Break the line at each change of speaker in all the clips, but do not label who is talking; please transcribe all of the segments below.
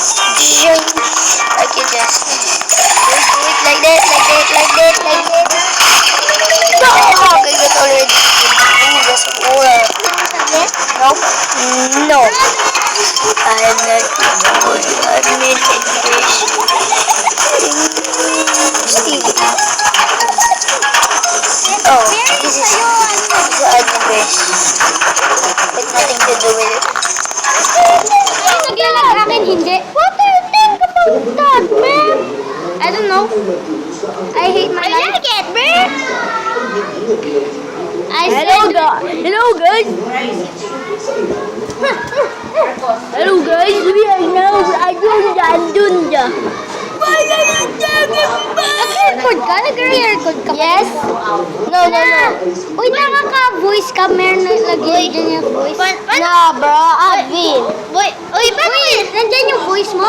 I can just do it like that, like that, like that, like that. No, I got already. Ooh, that's cool. Nope. No. I'm not going to admit English. Steve. Oh, this is the admin base. With nothing to do with it.
Ay, naglalag akin, hindi. What do you think about that, man? I don't know. I hate my life. I like it, man.
Hello guys. Hello guys. We are now Adunda.
Nag-record ka? Nag-record ka? Yes.
No.
Uy, nakaka-voice ka. Meron na lagyan dyan yung voice.
No, bro. Admin.
Uy, nandyan yung voice mo?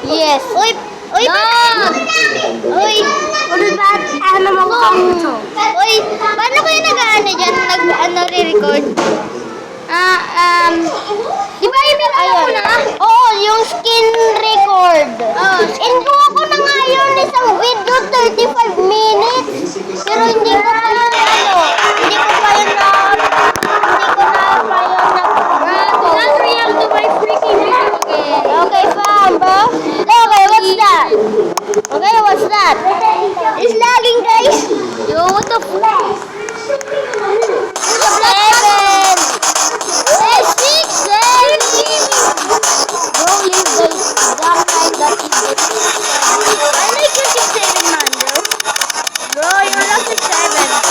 Yes.
Uy,
Ano ba? Ano mo ko?
Uy, paano kayo nag-ano dyan? Nag-record? Di ba yung nilala ko na?
Oo, yung skin record.
Inkuha ko na nga yun isang video, 35 minutes.
Pero hindi ko pa yun hindi ko pa yun
Don't react to my freaking video game.
Okay, fine, bro. Okay, what's that? Okay, what's that? It's lagging, guys.
Yo, what the fuck?
7. 6. Bro, leave the dark side that is it.
I like your 6-7 man, bro.
Bro, you're not 6-7.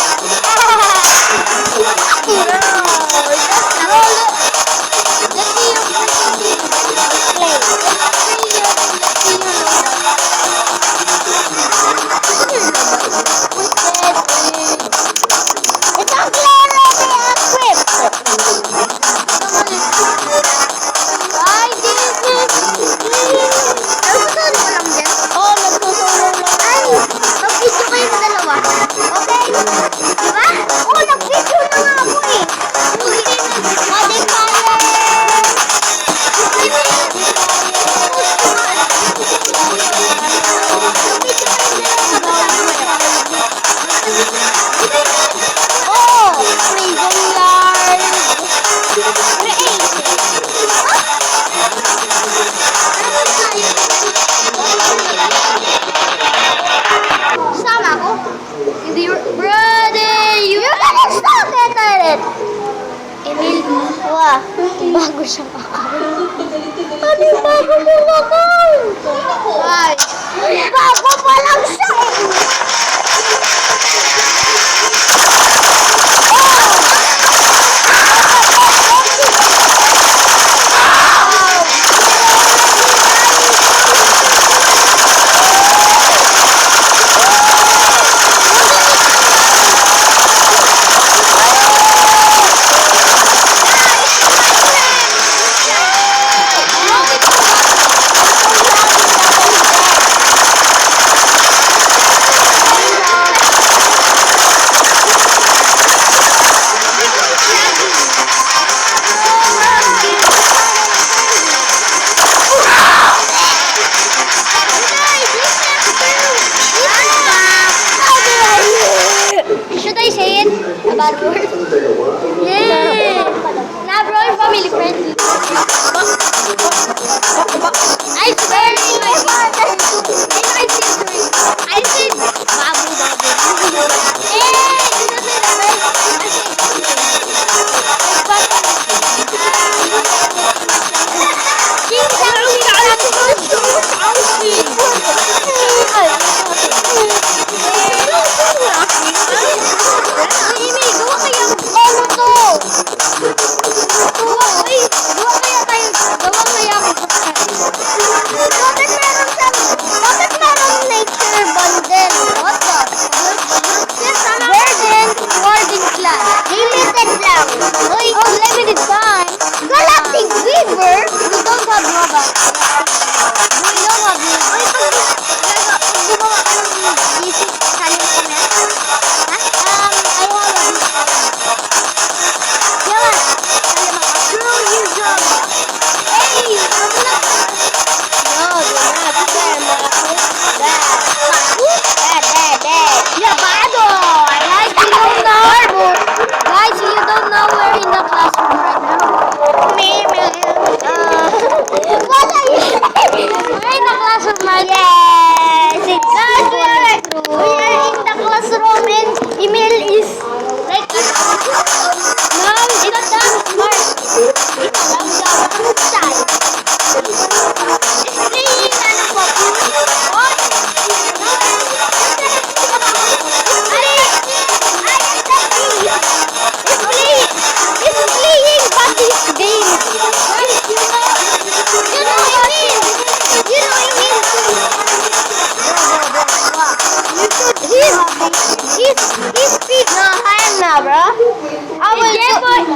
bro.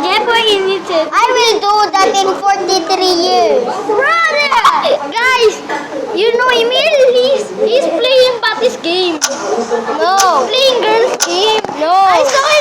Jeffoy initiated.
I will do that in 43 years.
Brother! Guys, you know Emil? He's playing Papi's game.
No.
Playing girls' game.
No.
I saw